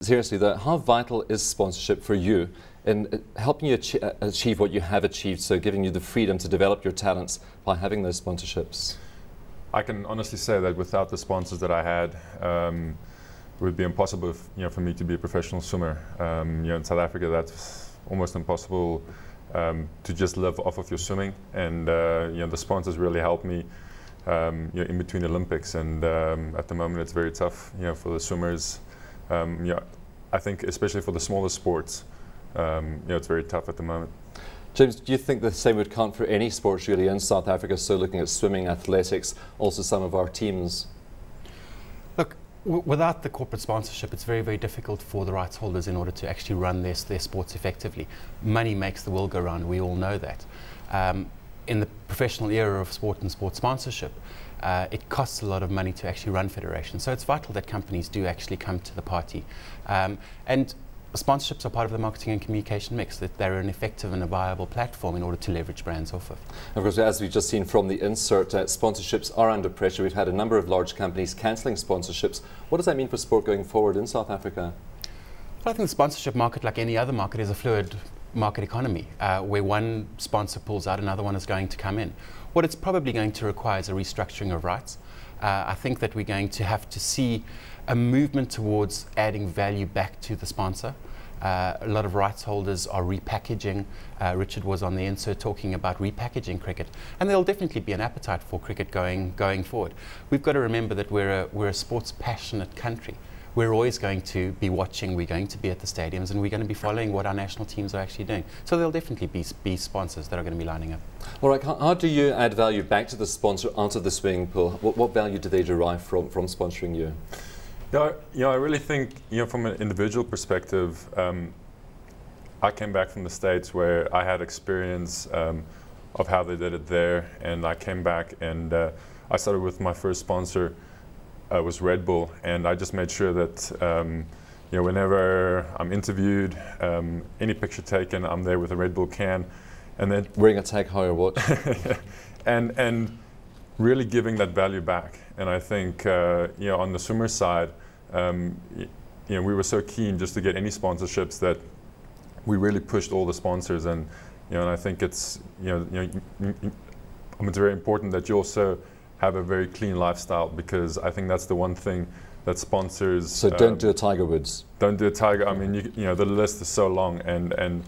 seriously though, how vital is sponsorship for you in helping you achieve what you have achieved, so giving you the freedom to develop your talents by having those sponsorships? I can honestly say that without the sponsors that I had, it would be impossible for me to be a professional swimmer. In South Africa, that's almost impossible to just live off of your swimming, and the sponsors really helped me in between the Olympics, and at the moment it's very tough for the swimmers. I think especially for the smaller sports, it's very tough at the moment. James, do you think the same would count for any sports really in South Africa? So looking at swimming, athletics, also some of our teams. Look, without the corporate sponsorship, it's very, very difficult for the rights holders in order to actually run their sports effectively. Money makes the world go round, we all know that. In the professional era of sport and sports sponsorship, it costs a lot of money to actually run federations. So it's vital that companies do actually come to the party. And sponsorships are part of the marketing and communication mix, that they're an effective and a viable platform in order to leverage brands off of. Of course, as we've just seen from the insert, sponsorships are under pressure. We've had a number of large companies cancelling sponsorships. What does that mean for sport going forward in South Africa? Well, I think the sponsorship market, like any other market, is a fluid market economy, where one sponsor pulls out, another one is going to come in. What it's probably going to require is a restructuring of rights. I think that we're going to have to see a movement towards adding value back to the sponsor. A lot of rights holders are repackaging. Richard was on the insert talking about repackaging cricket, and there'll definitely be an appetite for cricket going forward. We've got to remember that we're a sports passionate country. We're always going to be watching, we're going to be at the stadiums, and we're going to be following what our national teams are actually doing. So there'll definitely be sponsors that are going to be lining up. All right, how do you add value back to the sponsor out of the swimming pool? What value do they derive from sponsoring you? I really think, from an individual perspective, I came back from the States where I had experience of how they did it there, and I came back and I started with my first sponsor. Was Red Bull, and I just made sure that whenever I'm interviewed, any picture taken, I'm there with a Red Bull can, and then wearing a Tag Heuer watch, and really giving that value back. And I think on the swimmer side, we were so keen just to get any sponsorships that we really pushed all the sponsors, and and I think it's it's very important that you also have a very clean lifestyle, because I think that's the one thing that sponsors. So don't do a Tiger Woods. Don't do a Tiger. I mean, the list is so long, and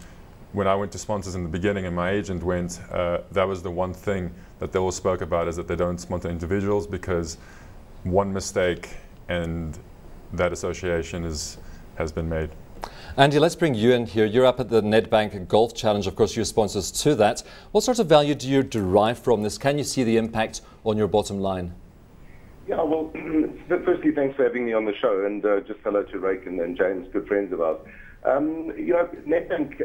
when I went to sponsors in the beginning, and my agent went, that was the one thing that they all spoke about, is that they don't sponsor individuals, because one mistake and that association has been made. Andy, let's bring you in here. You're up at the Nedbank Golf Challenge. Of course, you're sponsors to that. What sort of value do you derive from this? Can you see the impact on your bottom line? Yeah, well, firstly, thanks for having me on the show, and just hello to Rake and James, good friends of ours. Nedbank,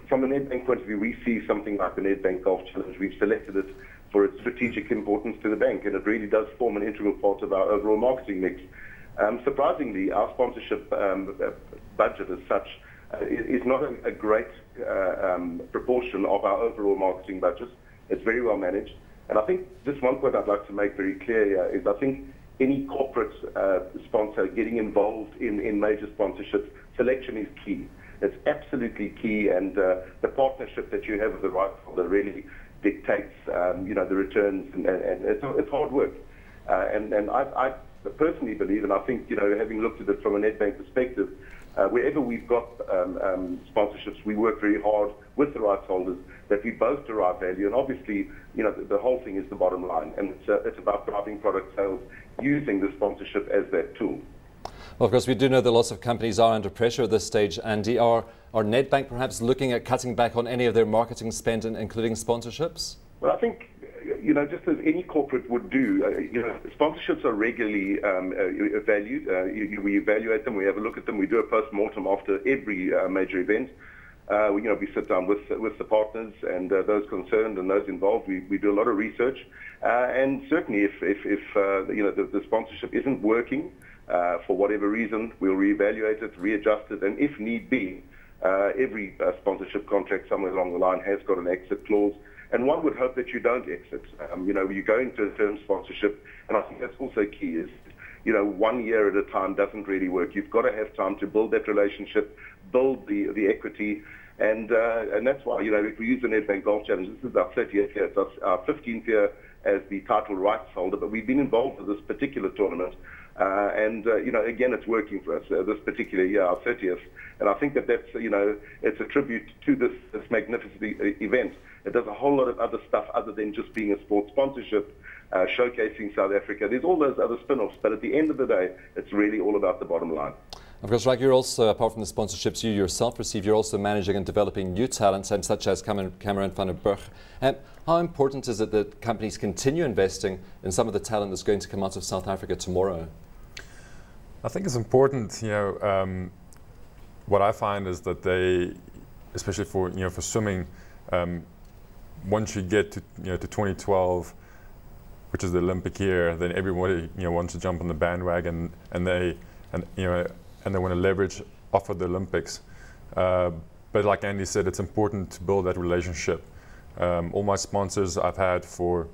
from a Nedbank point of view, we see something like the Nedbank Golf Challenge. We've selected it for its strategic importance to the bank, and it really does form an integral part of our overall marketing mix. Surprisingly, our sponsorship budget as such is not a great proportion of our overall marketing budget. It's very well managed. And I think just one point I'd like to make very clear here is I think any corporate sponsor getting involved in major sponsorships, selection is key. It's absolutely key, and the partnership that you have with the rights holder really dictates the returns, and it's hard work. And I personally believe, and I think, having looked at it from a Nedbank perspective, wherever we've got sponsorships, we work very hard with the rights holders that we both derive value. And obviously, the whole thing is the bottom line, and it's about driving product sales using the sponsorship as that tool. Well, of course, we do know that lots of companies are under pressure at this stage. Andy, are Nedbank perhaps looking at cutting back on any of their marketing spend, including sponsorships? Well, I think, just as any corporate would do, sponsorships are regularly valued. We evaluate them, we have a look at them, we do a post-mortem after every major event. We sit down with the partners and those concerned and those involved. We do a lot of research, and certainly if the sponsorship isn't working for whatever reason, we'll reevaluate it, readjust it, and if need be, every sponsorship contract somewhere along the line has got an exit clause. And one would hope that you don't exit. You go into a term sponsorship, and I think that's also key, is 1 year at a time doesn't really work. You've got to have time to build that relationship, build the equity, and that's why, if we use the Nedbank Golf Challenge, this is our 30th year, it's our 15th year as the title rights holder, but we've been involved with this particular tournament, and again, it's working for us this particular year, our 30th, and I think that's, it's a tribute to this magnificent event. It does a whole lot of other stuff other than just being a sports sponsorship, showcasing South Africa. There's all those other spin-offs, but at the end of the day, it's really all about the bottom line. Of course, Rag, you're also, apart from the sponsorships you yourself receive, you're also managing and developing new talents, such as Cameron van der Burg. How important is it that companies continue investing in some of the talent that's going to come out of South Africa tomorrow? I think it's important. What I find is that they, especially for for swimming, once you get to to 2012, which is the Olympic year, then everybody wants to jump on the bandwagon, and they want to leverage off of the Olympics. But like Andy said, it's important to build that relationship. All my sponsors I've had for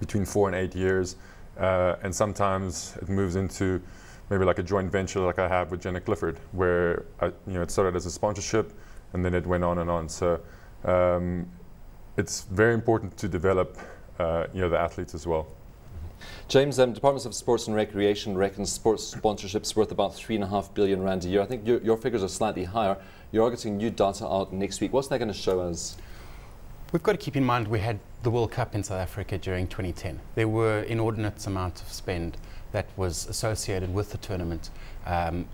between 4 and 8 years, and sometimes it moves into maybe like a joint venture like I have with Jenna Clifford, where it started as a sponsorship and then it went on and on. So it's very important to develop the athletes as well. James, Departments of Sports and Recreation reckons sports sponsorships worth about R3.5 billion a year. I think your figures are slightly higher. You're getting new data out next week. What's that going to show us? We've got to keep in mind we had the World Cup in South Africa during 2010. There were inordinate amounts of spend that was associated with the tournament.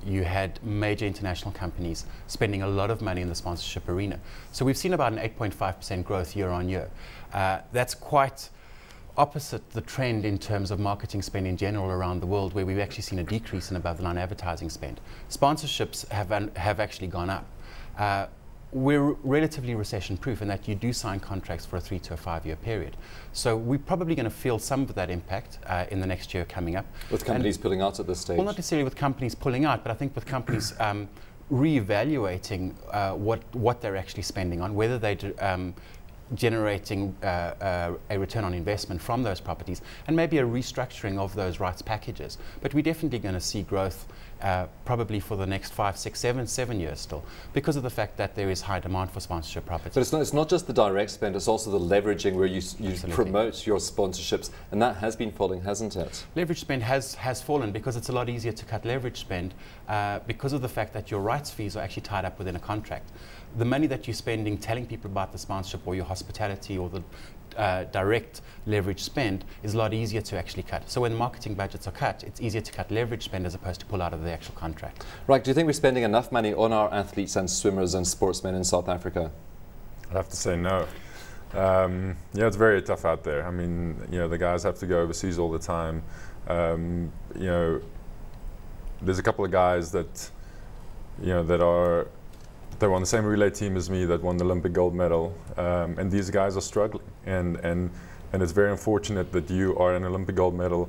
You had major international companies spending a lot of money in the sponsorship arena. So we've seen about an 8.5% growth year on year. That's quite opposite the trend in terms of marketing spend in general around the world, where we've actually seen a decrease in above-the-line advertising spend. Sponsorships have actually gone up. We're relatively recession-proof in that you do sign contracts for a 3 to 5 year period. So we're probably going to feel some of that impact in the next year coming up. With companies pulling out at this stage? Well, not necessarily with companies pulling out, but I think with companies re-evaluating what they're actually spending on, whether they're generating a return on investment from those properties, and maybe a restructuring of those rights packages. But we're definitely going to see growth probably for the next 5, 6, 7 years still, because of the fact that there is high demand for sponsorship properties. But it's not just the direct spend, it's also the leveraging where you promote your sponsorships, and that has been falling, hasn't it? Leverage spend has fallen because it's a lot easier to cut leverage spend because of the fact that your rights fees are actually tied up within a contract. The money that you're spending telling people about the sponsorship or your hospitality or the direct leverage spend is a lot easier to actually cut. So when marketing budgets are cut, it's easier to cut leverage spend as opposed to pull out of the actual contract. Right, do you think we're spending enough money on our athletes and swimmers and sportsmen in South Africa? I'd have to say no. It's very tough out there. I mean, the guys have to go overseas all the time. There's a couple of guys that they were on the same relay team as me that won the Olympic gold medal, and these guys are struggling. And it's very unfortunate that you are an Olympic gold medal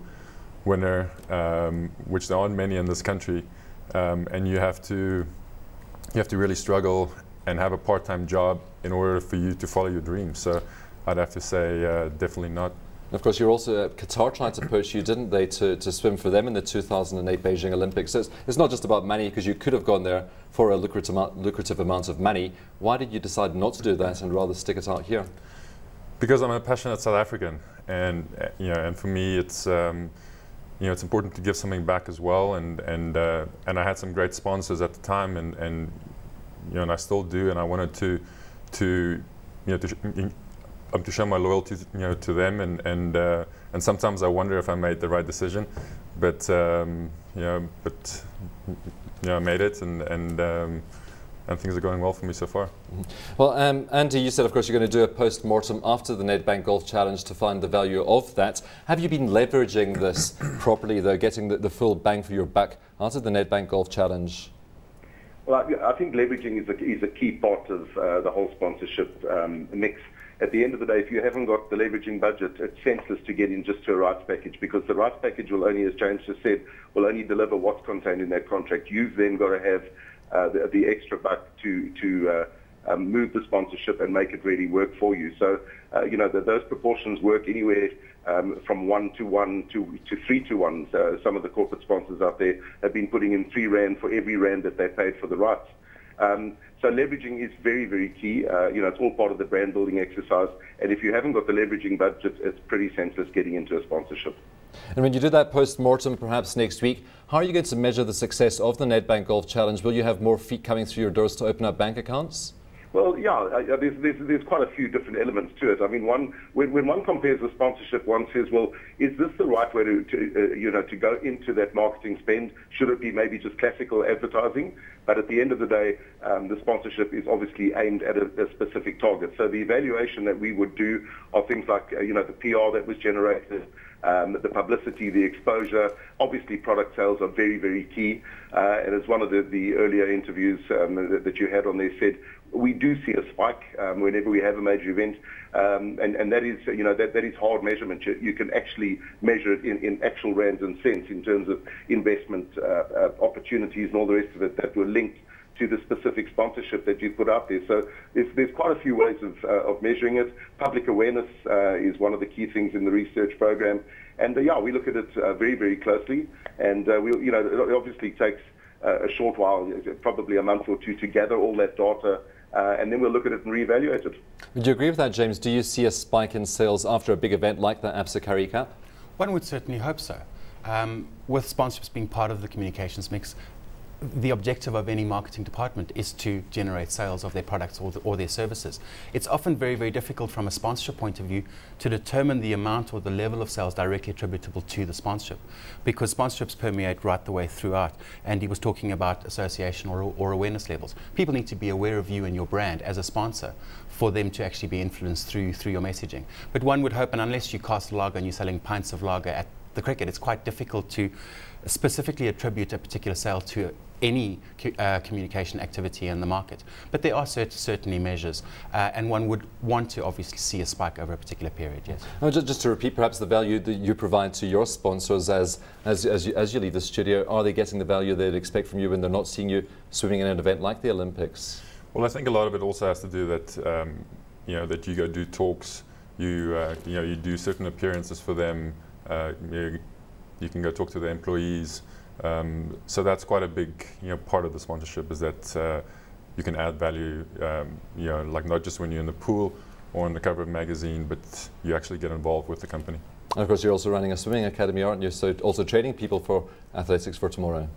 winner, which there aren't many in this country, and you have to really struggle and have a part-time job in order for you to follow your dreams. So I'd have to say definitely not. And of course, you're also Qatar tried to push you, didn't they, to swim for them in the 2008 Beijing Olympics. So it's not just about money, because you could have gone there for a lucrative amount of money. Why did you decide not to do that and rather stick it out here? Because I'm a passionate South African, and and for me, it's it's important to give something back as well. And I had some great sponsors at the time, and I still do, and I wanted to show my loyalty to them, and sometimes I wonder if I made the right decision, but I made it, and things are going well for me so far. Well, Andy, you said, of course, you're going to do a post-mortem after the Nedbank Golf Challenge to find the value of that. Have you been leveraging this properly, though, getting the full bang for your buck out of the Nedbank Golf Challenge? Well, I think leveraging is a key part of the whole sponsorship mix. At the end of the day, if you haven't got the leveraging budget, it's senseless to get in just to a rights package, because the rights package will only, as James just said, will only deliver what's contained in that contract. You've then got to have the extra buck to move the sponsorship and make it really work for you. So, those proportions work anywhere from 1 to 1 to 3 to 1. Some of the corporate sponsors out there have been putting in 3 rand for every rand that they paid for the rights. So leveraging is very, very key. It's all part of the brand building exercise. And if you haven't got the leveraging budget, it's pretty senseless getting into a sponsorship. And when you do that post-mortem perhaps next week, how are you going to measure the success of the Nedbank Golf Challenge? Will you have more feet coming through your doors to open up bank accounts? Well, yeah, there's quite a few different elements to it. I mean, when one compares the sponsorship, one says, well, is this the right way to go into that marketing spend? Should it be maybe just classical advertising? But at the end of the day, the sponsorship is obviously aimed at a specific target. So the evaluation that we would do are things like, the PR that was generated, the publicity, the exposure. Obviously, product sales are very, very key. And as one of the earlier interviews that you had on there said, we do see a spike whenever we have a major event, and that is, that is hard measurement. You can actually measure it in actual rands and cents in terms of investment opportunities and all the rest of it that were linked to the specific sponsorship that you put out there. So there's quite a few ways of measuring it. Public awareness is one of the key things in the research program, and we look at it very, very closely. And it obviously takes a short while, probably a month or two, to gather all that data. And then we'll look at it and reevaluate it. Would you agree with that, James? Do you see a spike in sales after a big event like the Absa Currie Cup? One would certainly hope so. With sponsorships being part of the communications mix, the objective of any marketing department is to generate sales of their products or their services. It's often very, very difficult from a sponsorship point of view to determine the amount or the level of sales directly attributable to the sponsorship, because sponsorships permeate right the way throughout. And he was talking about association or awareness levels. People need to be aware of you and your brand as a sponsor for them to actually be influenced through your messaging. But one would hope, and unless you cast lager and you're selling pints of lager at the cricket, it's quite difficult to specifically attribute a particular sale to any communication activity in the market. But there are certainly measures, and one would want to obviously see a spike over a particular period, yes. Oh, just to repeat, perhaps the value that you provide to your sponsors as you leave the studio, are they getting the value they'd expect from you when they're not seeing you swimming in an event like the Olympics? Well, I think a lot of it also has to do that, that you go do talks, you do certain appearances for them, you can go talk to the employees. So that's quite a big part of the sponsorship, is that you can add value, like not just when you're in the pool or on the cover of a magazine, but you actually get involved with the company. And of course, you're also running a swimming academy, aren't you? So also training people for Athletics for Tomorrow.